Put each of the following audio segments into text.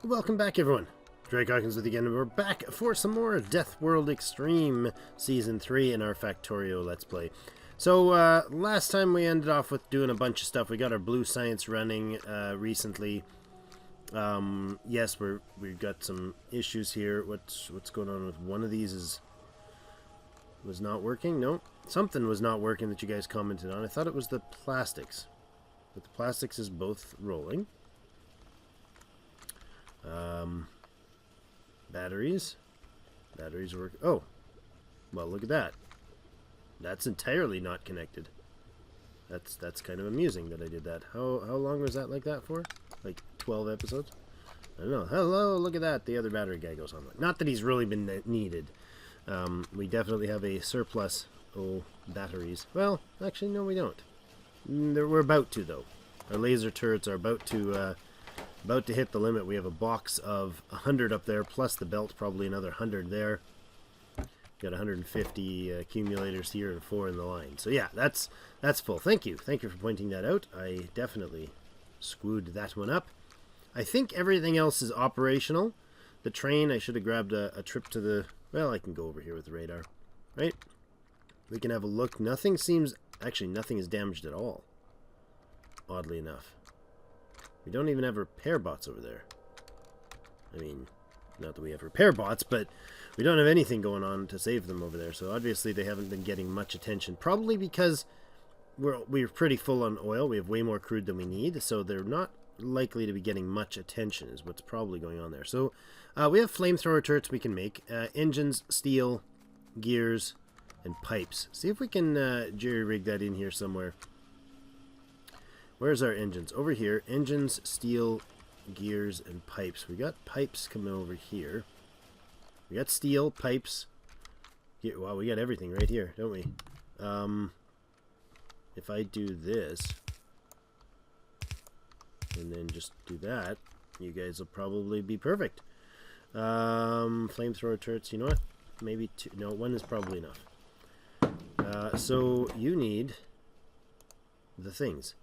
Welcome back, everyone. Drake Hawkins with you again, and we're back for some more Death World Extreme Season 3 in our Factorio Let's Play. So, last time we ended off with doing a bunch of stuff. We got our blue science running recently. Yes, we've got some issues here. What's going on with one of these was not working? No, something was not working that you guys commented on. I thought it was the plastics. But the plastics is both rolling. Batteries work. Oh, well, look at that. That's entirely not connected. That's kind of amusing that I did that. How long was that like that for? Like 12 episodes? I don't know. Hello, look at that. The other battery guy goes on. Not that he's really been needed. We definitely have a surplus batteries. Well, actually, no, we don't. We're about to, though. Our laser turrets are about to hit the limit. We have a box of 100 up there, plus the belt, probably another 100 there. Got 150 accumulators here and 4 in the line. So yeah, that's full. Thank you for pointing that out. I definitely screwed that one up. I think everything else is operational. The train, I should have grabbed a trip to the... Well, I can go over here with the radar, right? We can have a look. Nothing is damaged at all, oddly enough. We don't even have repair bots over there. I mean, not that we have repair bots, but we don't have anything going on to save them over there. So obviously they haven't been getting much attention. Probably because we're pretty full on oil. We have way more crude than we need. So they're not likely to be getting much attention is what's probably going on there. So we have flamethrower turrets we can make. Engines, steel, gears, and pipes. See if we can jerry-rig that in here somewhere. Where's our engines? Over here. Engines, steel, gears, and pipes. We got pipes coming over here. We got steel, pipes. Wow, we got everything right here, don't we? If I do this, and then just do that, you guys will probably be perfect. Flamethrower turrets, you know what? Maybe two. No, one is probably enough. So you need the things.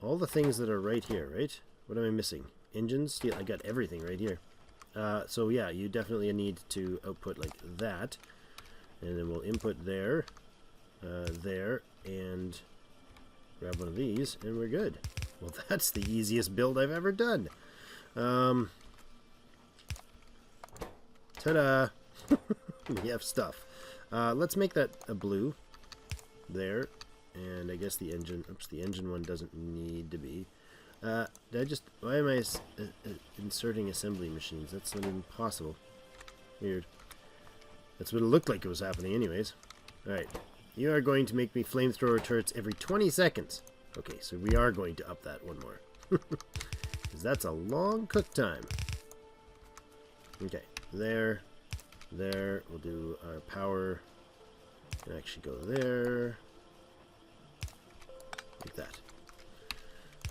All the things that are right here, right? What am I missing? Engines, steel, I got everything right here. So yeah, you definitely need to output like that. And then we'll input there, there, and grab one of these, and we're good. Well, that's the easiest build I've ever done. Ta-da! We have stuff. Let's make that a blue. There. And I guess the engine... Oops, the engine one doesn't need to be. Why am I inserting assembly machines? That's not even possible. Weird. That's what it looked like it was happening anyways. Alright. You are going to make me flamethrower turrets every 20 seconds. Okay, so we are going to up that one more. Because that's a long cook time. Okay. There. There. We'll do our power. And actually go there. Like that.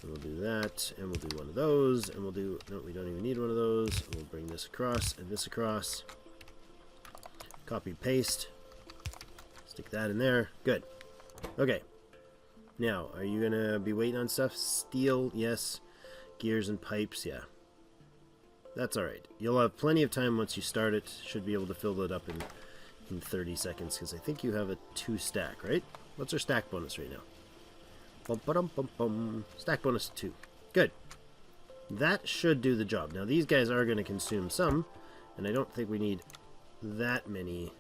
And we'll do that, and we'll do one of those, and we'll do... No, we don't even need one of those. We'll bring this across, and this across. Copy, paste. Stick that in there. Good. Okay. Now, are you going to be waiting on stuff? Steel, yes. Gears and pipes, yeah. That's alright. You'll have plenty of time once you start it. Should be able to fill it up in 30 seconds, because I think you have a 2 stack, right? What's our stack bonus right now? Stack bonus 2. Good. That should do the job. Now, these guys are going to consume some, and I don't think we need that many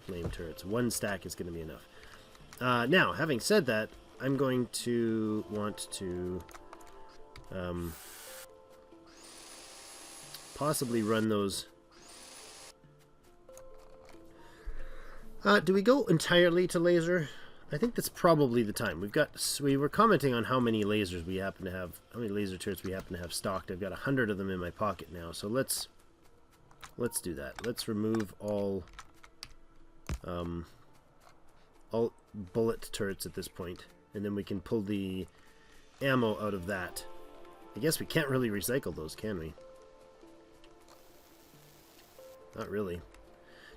flame turrets. 1 stack is going to be enough. Now, having said that, I'm going to want to possibly run those. Do we go entirely to laser? I think that's probably the time. We were commenting on how many lasers we happen to have, how many laser turrets we happen to have stocked. I've got 100 of them in my pocket now, so let's do that. Let's remove all bullet turrets at this point, and then we can pull the ammo out of that. I guess we can't really recycle those, can we? Not really.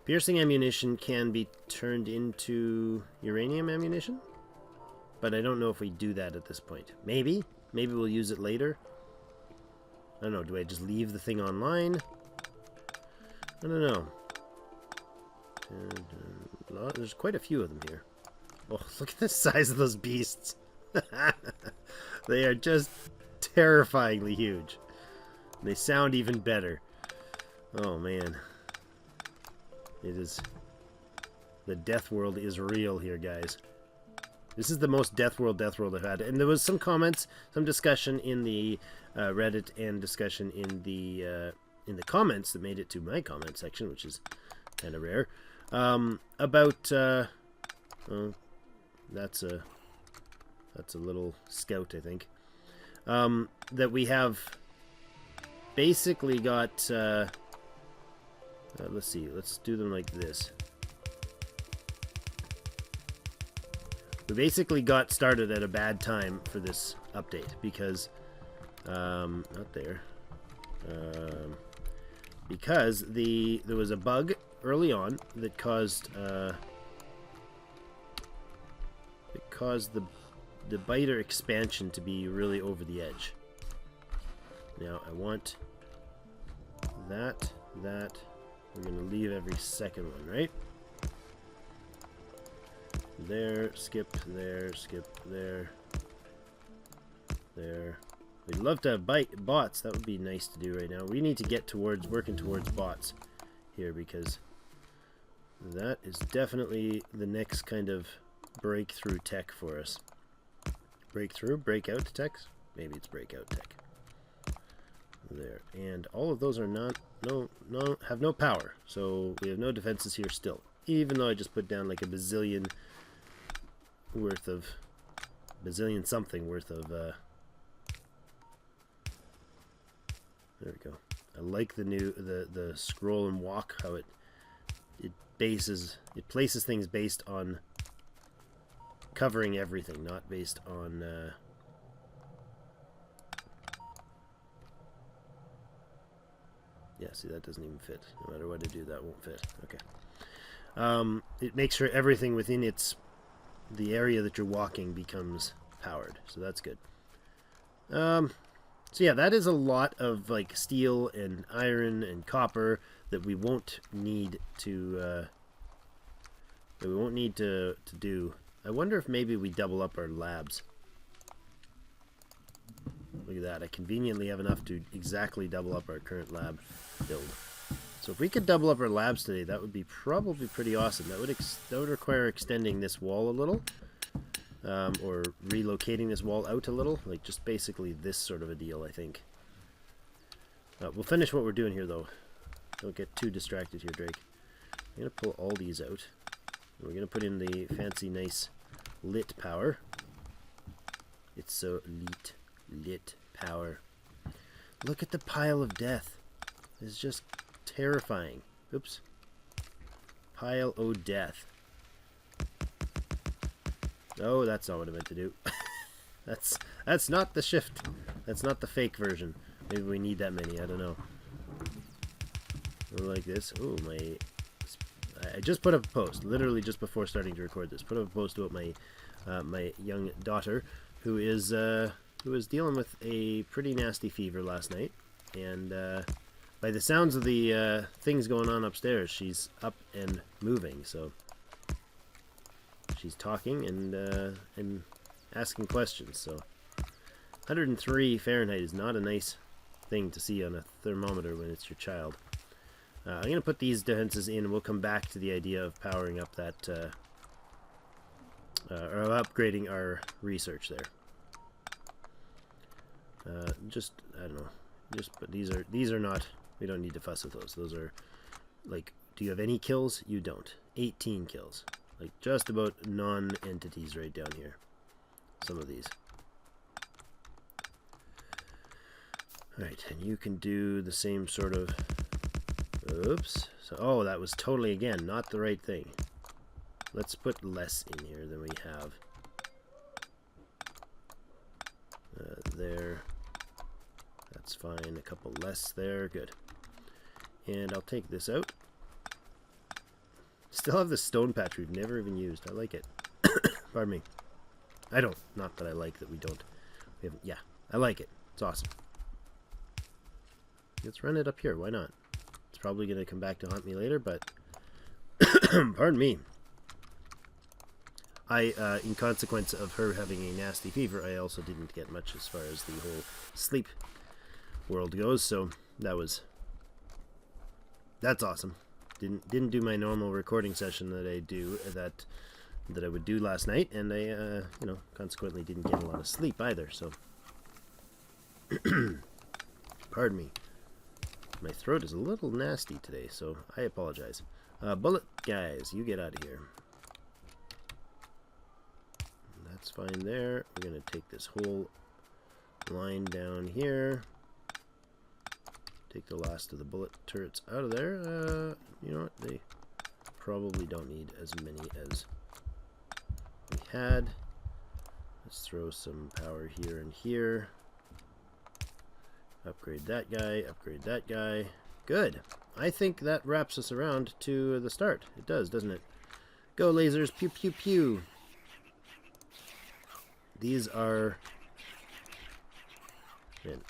Piercing ammunition can be turned into uranium ammunition, but I don't know if we do that at this point. Maybe we'll use it later. I don't know, do I just leave the thing online? I don't know. And, there's quite a few of them here. Oh, look at the size of those beasts. They are just terrifyingly huge. They sound even better. Oh, man. It is... The Death World is real here, guys. This is the most Death World I've had. And there was some comments, some discussion in the Reddit and discussion in the comments that made it to my comment section, which is kind of rare, about... oh, that's a little scout, I think. That we have basically got... let's see. Let's do them like this. We basically got started at a bad time for this update because... not there. Because there was a bug early on that caused... it caused the biter expansion to be really over the edge. Now I want that. We're going to leave every second one, right? There, skip, there, skip, there. There. We'd love to have bots. That would be nice to do right now. We need to get towards working towards bots here because that is definitely the next kind of breakthrough tech for us. Breakout tech? Maybe it's breakout tech. There. And all of those are have no power. So we have no defenses here still. Even though I just put down like a bazillion something worth of there we go. I like the new the scroll and walk, how it places things based on covering everything, not based on yeah, see, that doesn't even fit. No matter what I do, that won't fit. Okay. It makes sure everything within the area that you're walking becomes powered, so that's good. So yeah, that is a lot of like steel and iron and copper that we won't need to do. I wonder if maybe we double up our labs. Look at that. I conveniently have enough to exactly double up our current lab build. So if we could double up our labs today, that would be probably pretty awesome. That would require extending this wall a little, or relocating this wall out a little, like just basically this sort of a deal, I think. We'll finish what we're doing here, though. Don't get too distracted here, Drake. I'm going to pull all these out. We're going to put in the fancy, nice lit power. It's so lit power. Look at the pile of death. It's just terrifying. Oops. Pile o' death. Oh, that's not what I meant to do. That's not the shift. That's not the fake version. Maybe we need that many. I don't know. Like this. Oh, I just put up a post, literally just before starting to record this. Put up a post about my my young daughter, who was dealing with a pretty nasty fever last night, and by the sounds of the things going on upstairs, she's up and moving. So she's talking and asking questions. So 103 Fahrenheit is not a nice thing to see on a thermometer when it's your child. I'm going to put these defenses in, and we'll come back to the idea of powering up that, or upgrading our research there. I don't know, but these are not, we don't need to fuss with those. Those are, like, do you have any kills? You don't. 18 kills. Like, just about non-entities right down here. Some of these. Alright, and you can do the same sort of... Oops. So, oh, that was totally, again, not the right thing. Let's put less in here than we have. There. That's fine. A couple less there. Good. And I'll take this out. Still have the stone patch we've never even used. I like it. Pardon me. I don't. Not that I like that we don't. We haven't. Yeah, I like it. It's awesome. Let's run it up here. Why not? It's probably going to come back to haunt me later, but pardon me. In consequence of her having a nasty fever, I also didn't get much as far as the whole sleep world goes, so that's awesome. Didn't do my normal recording session that I do that I would do last night, and I consequently didn't get a lot of sleep either. So pardon me. My throat is a little nasty today, so I apologize. Bullet guys, you get out of here. That's fine there. We're going to take this whole line down here. Take the last of the bullet turrets out of there. You know what? They probably don't need as many as we had. Let's throw some power here and here. Upgrade that guy. Upgrade that guy. Good. I think that wraps us around to the start. It does, doesn't it? Go lasers. Pew, pew, pew. These are... Man,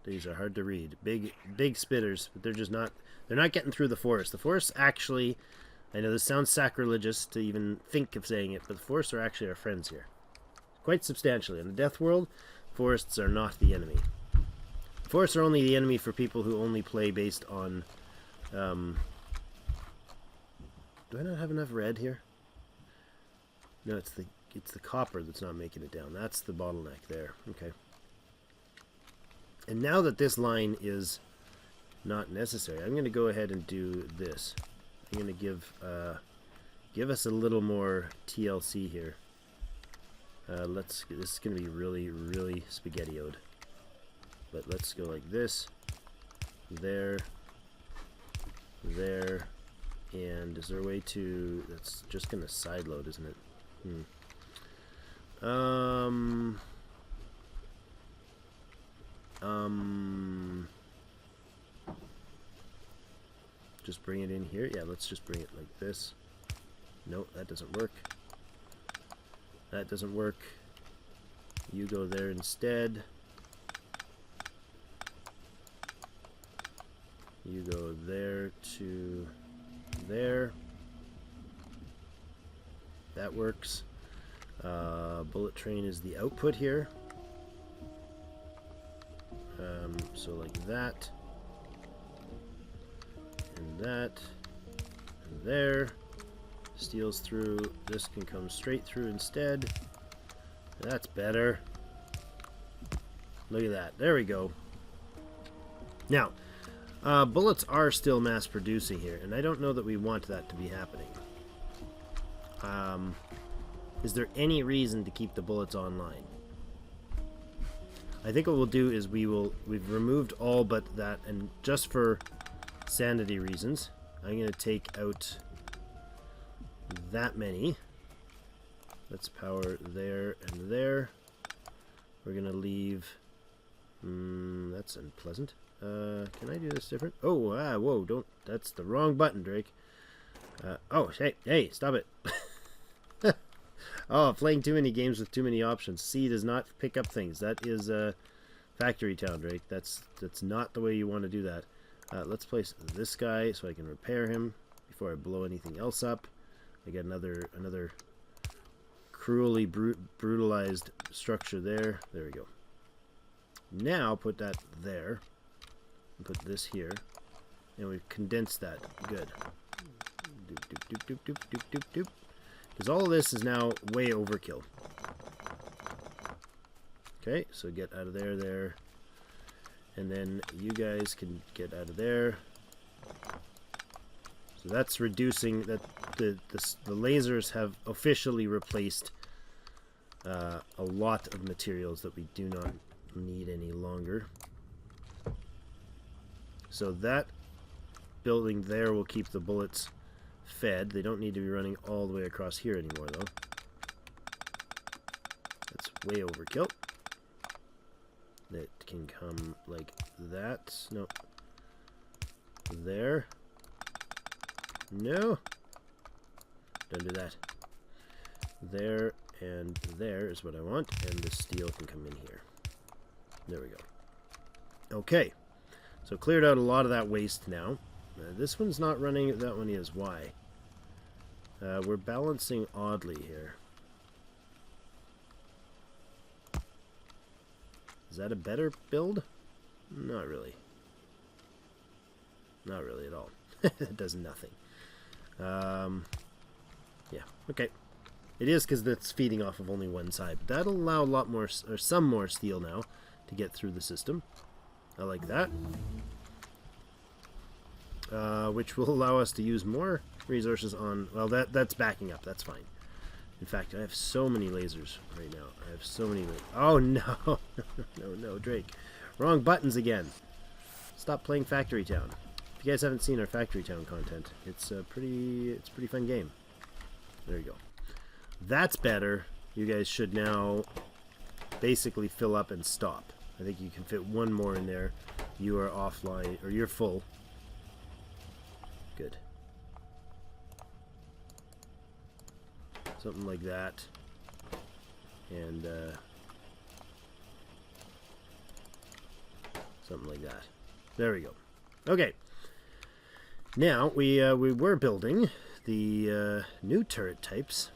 these are hard to read. Big spitters, but they're just not... They're not getting through the forest. The forests actually... I know this sounds sacrilegious to even think of saying it, but the forests are actually our friends here. Quite substantially. In the Death World, forests are not the enemy. Forests are only the enemy for people who only play based on... do I not have enough red here? No, it's the copper that's not making it down. That's the bottleneck there. Okay. And now that this line is not necessary, I'm going to go ahead and do this. I'm going to give us a little more TLC here. This is going to be really, really spaghetti-o'd. But let's go like this. There. There. And is there a way to... That's just going to side load, isn't it? Just bring it in here. Yeah, let's just bring it like this. Nope, that doesn't work. That doesn't work. You go there instead. You go there to there. That works. Bullet train is the output here. So like that. And that. And there. Steals through. This can come straight through instead. That's better. Look at that. There we go. Now, bullets are still mass producing here, and I don't know that we want that to be happening. Is there any reason to keep the bullets online? I think what we'll do is we've removed all but that, and just for sanity reasons, I'm going to take out that many. Let's power there and there. We're going to leave... that's unpleasant. Can I do this different? Oh, whoa, don't... That's the wrong button, Drake. Oh, hey, stop it. Oh, playing too many games with too many options. C does not pick up things. That is Factory Town, Drake. That's not the way you want to do that. Let's place this guy so I can repair him before I blow anything else up. I get another cruelly brutalized structure there. There we go. Now put that there. And put this here. And we've condensed that. Good. Doop, doop, doop, doop, doop, doop, doop, doop. Because all of this is now way overkill. Okay, so get out of there. And then you guys can get out of there. So that's reducing that the lasers have officially replaced a lot of materials that we do not need any longer. So that building there will keep the bullets fed. They don't need to be running all the way across here anymore, though. That's way overkill. That can come like that. No. There. No. Don't do that. There and there is what I want, and the steel can come in here. There we go. Okay. So cleared out a lot of that waste now. This one's not running, that one is. Why? We're balancing oddly here. Is that a better build? Not really. Not really at all. It does nothing. Yeah, okay. It is because that's feeding off of only one side. But that'll allow a lot more, or some more steel now to get through the system. I like that. Which will allow us to use more resources on... Well, that's backing up. That's fine. In fact, I have so many lasers right now. I have so many... Oh, no. No, Drake. Wrong buttons again. Stop playing Factory Town. If you guys haven't seen our Factory Town content, it's a pretty fun game. There you go. That's better. You guys should now basically fill up and stop. I think you can fit one more in there. You are offline, or you're full. Good. Something like that. And something like that. There we go. Okay. Now we were building the new turret types,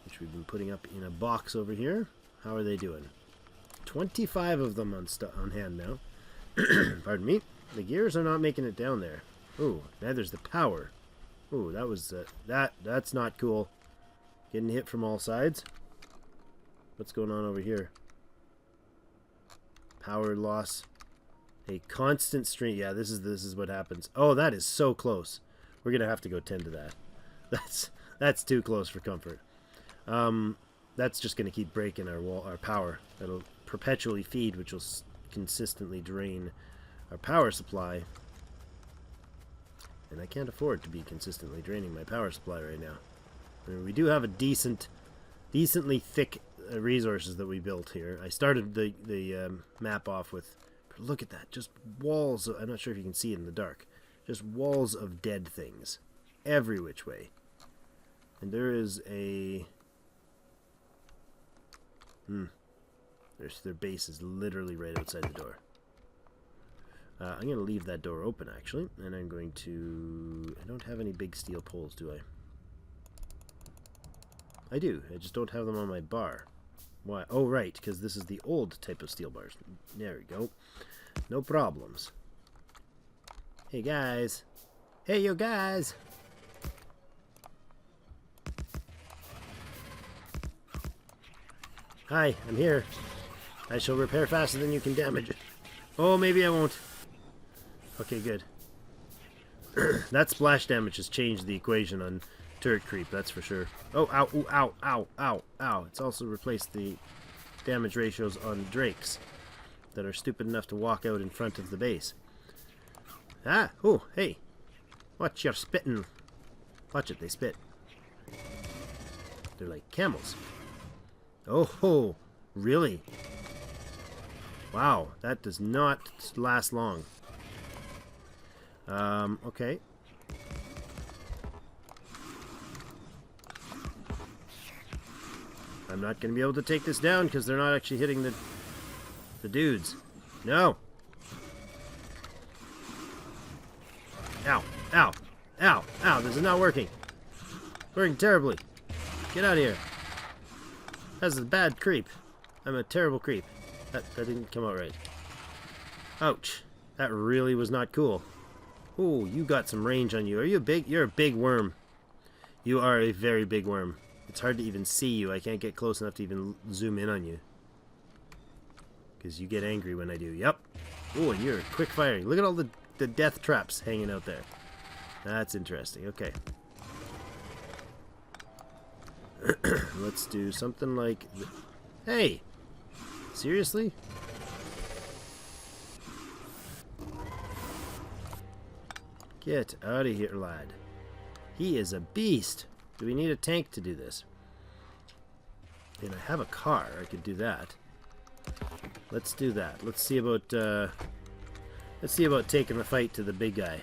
which we've been putting up in a box over here. How are they doing? 25 of them on hand now. Pardon me. The gears are not making it down there. Ooh, neither's the power. Ooh, that was that's not cool. Getting hit from all sides. What's going on over here? Power loss. A constant stream. Yeah, this is what happens. Oh, that is so close. We're gonna have to go tend to that. That's too close for comfort. That's just gonna keep breaking our power. That'll perpetually feed, which will consistently drain our power supply. And I can't afford to be consistently draining my power supply right now. I mean, we do have a decently thick resources that we built here. I started the map off with... Look at that, just walls of, I'm not sure if you can see it in the dark. Just walls of dead things. Every which way. And there is a... Their base is literally right outside the door. I'm going to leave that door open, actually. And I'm going to... I don't have any big steel poles, do I? I do. I just don't have them on my bar. Why? Oh, right, because this is the old type of steel bars. There we go. No problems. Hey, guys. Hey, you guys. Hi, I'm here. I shall repair faster than you can damage it. Oh, maybe I won't. Okay, good. That splash damage has changed the equation on turret creep, that's for sure. Oh, ow, ooh, ow, ow, ow, ow. It's also replaced the damage ratios on drakes that are stupid enough to walk out in front of the base. Ah, oh, hey. Watch your spitting. Watch it, they spit. They're like camels. Oh, really? Wow, that does not last long. Okay. I'm not going to be able to take this down because they're not actually hitting the dudes. No. Ow, ow, ow, ow. This is not working. Working terribly. Get out of here. That's a bad creep. I'm a terrible creep. That didn't come out right. Ouch. That really was not cool. Ooh, you got some range on you. Are you big? You're a big worm. You are a very big worm. It's hard to even see you. I can't get close enough to even zoom in on you. Because you get angry when I do. Yep. Ooh, and you're quick firing. Look at all the death traps hanging out there. That's interesting. Okay. Let's do something like... Hey! Seriously? Get out of here, lad. He is a beast. Do we need a tank to do this? And I have a car. I could do that. Let's do that. Let's see about taking the fight to the big guy.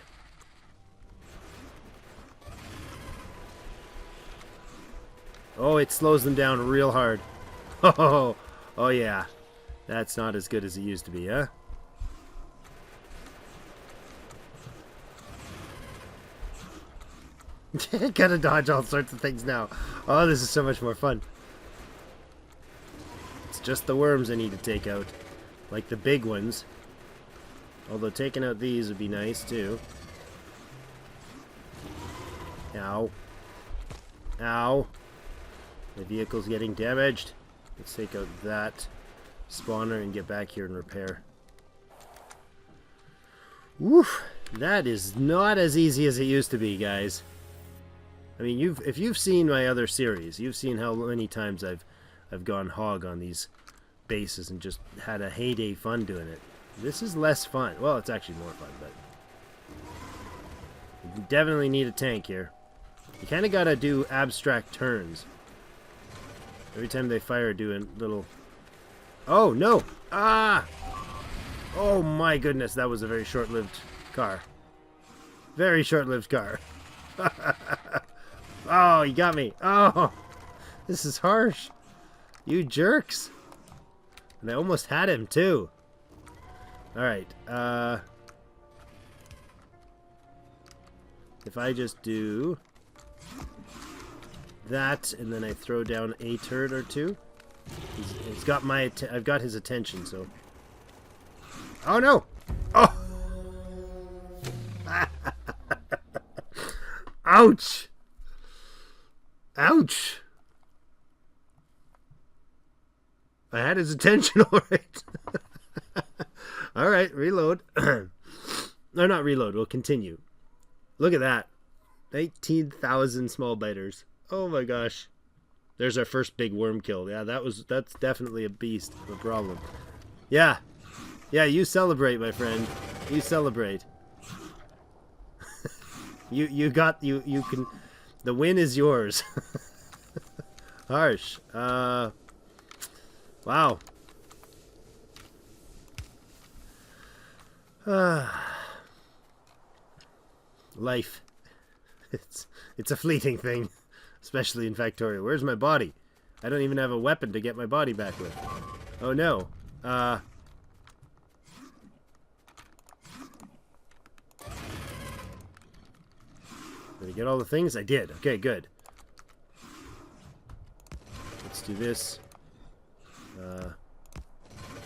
Oh, it slows them down real hard. Oh yeah. That's not as good as it used to be, huh? Gotta dodge all sorts of things now. Oh, this is so much more fun. It's just the worms I need to take out. Like the big ones. Although taking out these would be nice too. Ow. Ow. The vehicle's getting damaged. Let's take out that spawner and get back here and repair. Woof. That is not as easy as it used to be, guys. I mean, if you've seen my other series, you've seen how many times I've gone hog on these bases and just had a heyday fun doing it. This is less fun. Well, it's actually more fun, but you definitely need a tank here. You kind of gotta do abstract turns. Every time they fire, do a little... Oh, no! Ah! Oh my goodness, that was a very short-lived car. Very short-lived car. Oh, you got me. Oh, this is harsh. You jerks. And I almost had him, too. Alright, if I just do that, and then I throw down a turret or two, he's got my... I've got his attention, so... Oh, no! Oh! Ouch! Ouch! I had his attention, alright. Alright, reload. No, not reload, we'll continue. Look at that. 19,000 small biters. Oh my gosh. There's our first big worm kill. Yeah, that's definitely a beast of a problem. Yeah. Yeah, you celebrate, my friend. You celebrate. you can... The win is yours. Harsh. Wow. Life. It's a fleeting thing. Especially in Factorio. Where's my body? I don't even have a weapon to get my body back with. Oh no. Did I get all the things? I did. Okay, good. Let's do this.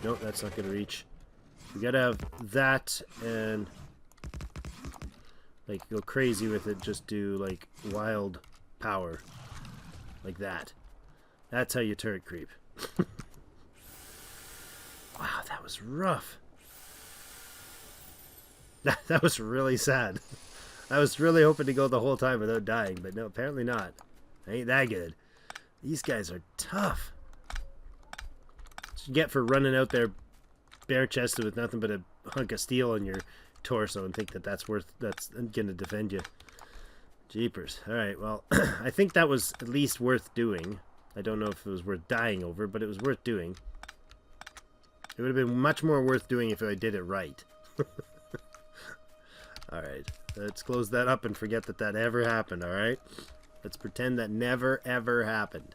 Nope, that's not going to reach. We gotta have that and like go crazy with it. Just do like wild power. Like that. That's how you turret creep. Wow, that was rough. That was really sad. I was really hoping to go the whole time without dying, but no, apparently not. Ain't that good. These guys are tough. What you get for running out there bare-chested with nothing but a hunk of steel on your torso and think that that's gonna defend you. Jeepers. Alright, well, I think that was at least worth doing. I don't know if it was worth dying over, but it was worth doing. It would have been much more worth doing if I did it right. Alright, let's close that up and forget that that ever happened, alright? Let's pretend that never, ever happened.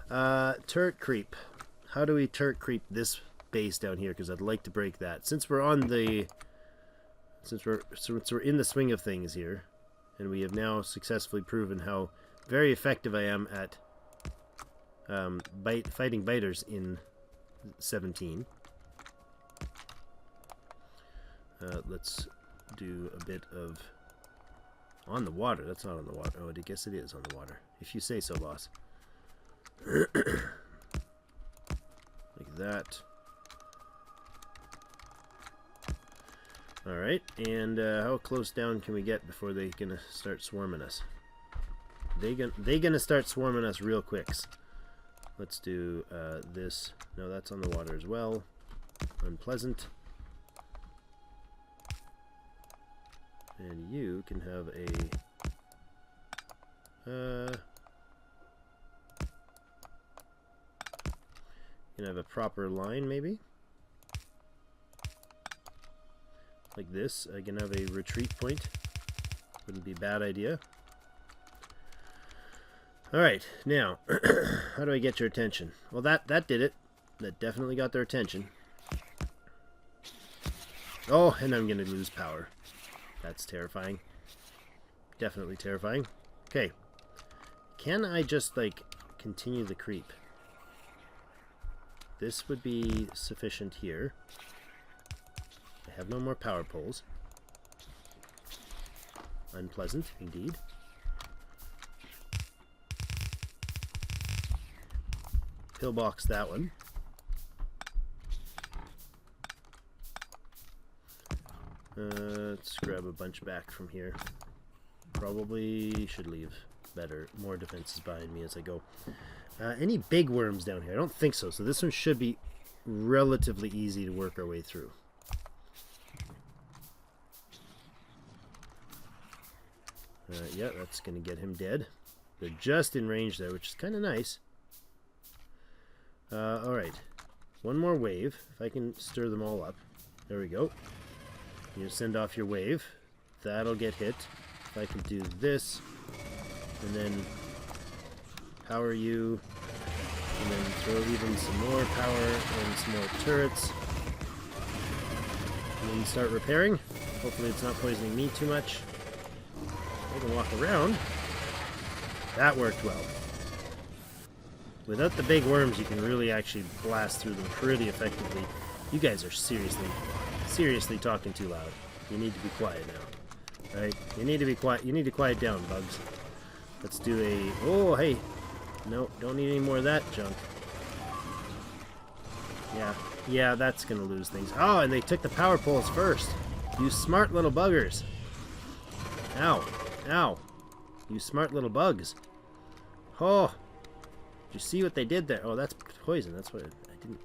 Turret creep. How do we turret creep this base down here? Because I'd like to break that. Since we're on the... Since we're in the swing of things here, and we have now successfully proven how very effective I am at fighting biters in 17. Let's do a bit of on the water. That's not on the water. Oh, I guess it is on the water. If you say so, boss. Like that. Alright, and how close down can we get before they're gonna start swarming us? They gonna start swarming us real quicks. Let's do this. No, that's on the water as well. Unpleasant. And you can have a proper line, maybe? Like this. I can have a retreat point. Wouldn't be a bad idea. Alright, now, how do I get your attention? Well, that did it. That definitely got their attention. Oh, and I'm going to lose power. That's terrifying. Definitely terrifying. Okay. Can I just, like, continue the creep? This would be sufficient here. I have no more power poles. Unpleasant, indeed. Pillbox that one. Let's grab a bunch back from here. Probably should leave more defenses behind me as I go. Any big worms down here? I don't think so. So this one should be relatively easy to work our way through. Yeah, that's going to get him dead. They're just in range there, which is kind of nice. Alright. One more wave. If I can stir them all up. There we go. You send off your wave. That'll get hit. If I can do this, and then power you, and then throw even some more power and some more turrets, and then start repairing. Hopefully it's not poisoning me too much. I can walk around. That worked well. Without the big worms, you can really actually blast through them pretty effectively. You guys are seriously talking too loud. You need to be quiet now. Right? You need to be quiet. You need to quiet down, bugs. Let's do a... Oh, hey. No, don't need any more of that junk. Yeah, that's going to lose things. Oh, and they took the power poles first. You smart little buggers. Ow. Ow. You smart little bugs. Oh. Did you see what they did there? Oh, that's poison. That's what... I didn't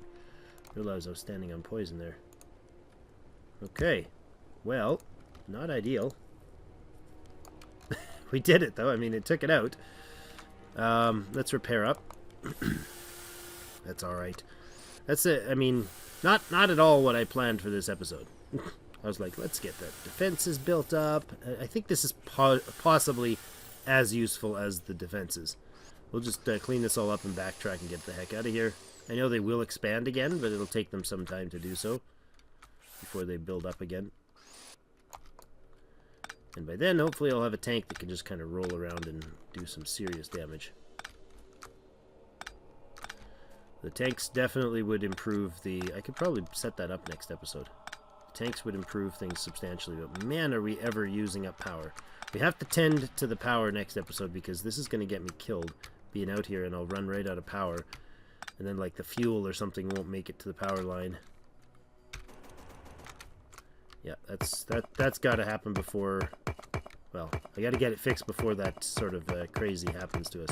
realize I was standing on poison there. Okay. Well, not ideal. We did it, though. I mean, it took it out. Let's repair up. That's alright. That's it. I mean, not at all what I planned for this episode. I was like, let's get the defenses built up. I think this is possibly as useful as the defenses. We'll just clean this all up and backtrack and get the heck out of here. I know they will expand again, but it'll take them some time to do so before they build up again. And by then, hopefully I'll have a tank that can just kind of roll around and do some serious damage. The tanks definitely would improve the... I could probably set that up next episode. The tanks would improve things substantially, but man, are we ever using up power. We have to tend to the power next episode because this is going to get me killed being out here, and I'll run right out of power. And then, like, the fuel or something won't make it to the power line. Yeah, that's got to happen before... Well, I got to get it fixed before that sort of crazy happens to us.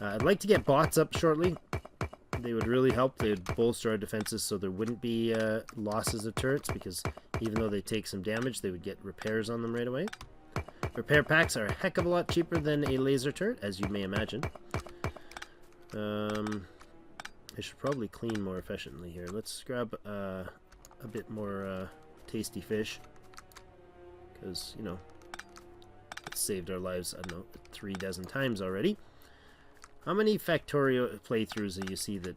I'd like to get bots up shortly. They would really help. They would bolster our defenses so there wouldn't be losses of turrets, because even though they take some damage, they would get repairs on them right away. Repair packs are a heck of a lot cheaper than a laser turret, as you may imagine. I should probably clean more efficiently here. Let's grab a bit more tasty fish, because, you know, it's saved our lives, I don't know, 3 dozen times already. How many Factorio playthroughs do you see that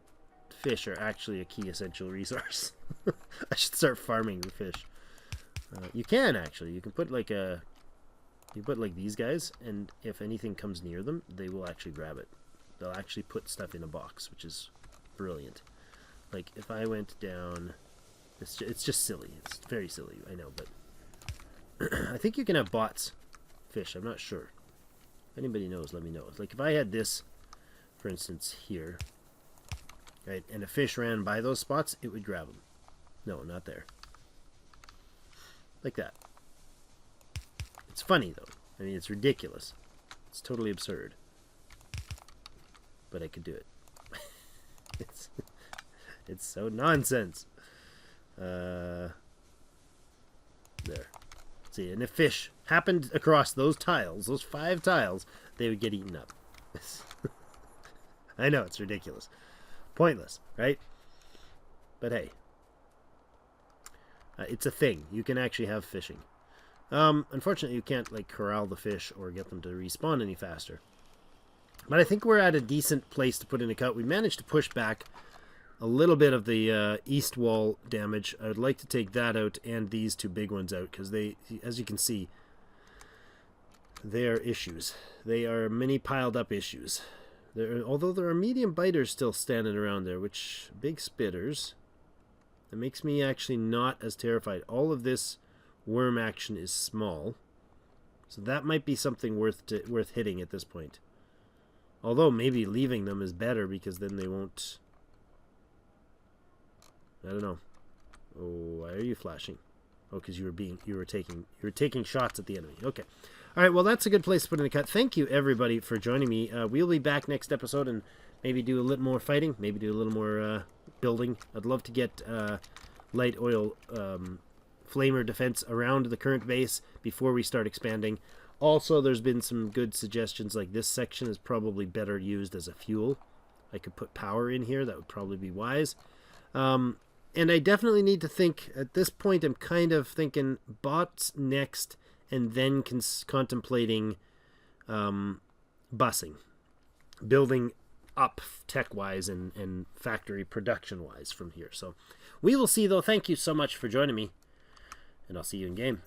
fish are actually a key essential resource? I should start farming the fish. You can, actually. You can put like a... You put like these guys, and if anything comes near them, they will actually grab it. They'll actually put stuff in a box, which is brilliant. Like, if I went down... It's just silly. It's very silly, I know, but... I think you can have bots fish. I'm not sure. If anybody knows, let me know. Like, if I had this, for instance, here, right, and a fish ran by those spots, it would grab them. No, not there. Like that. It's funny, though. I mean, it's ridiculous. It's totally absurd. But I could do it. It's so nonsense. There. See, and if fish happened across those tiles, those 5 tiles, they would get eaten up. I know, it's ridiculous. Pointless, right? But hey. It's a thing. You can actually have fishing. Unfortunately, you can't, like, corral the fish or get them to respawn any faster. But I think we're at a decent place to put in a cut. We managed to push back a little bit of the east wall damage. I would like to take that out and these 2 big ones out, because they, as you can see, they are issues. They are many piled up issues. Although there are medium biters still standing around there, which big spitters. That makes me actually not as terrified. All of this worm action is small, so that might be something worth hitting at this point. Although maybe leaving them is better because then they won't. I don't know. Oh, why are you flashing? Oh, because you were taking shots at the enemy. Okay. All right. Well, that's a good place to put in a cut. Thank you everybody for joining me. We'll be back next episode and maybe do a little more fighting. Maybe do a little more building. I'd love to get light oil flamer defense around the current base before we start expanding. Also, there's been some good suggestions like this section is probably better used as a fuel. I could put power in here. That would probably be wise. And I definitely need to think, at this point, I'm kind of thinking bots next and then contemplating busing. Building up tech-wise and factory production-wise from here. So we will see, though. Thank you so much for joining me, and I'll see you in game.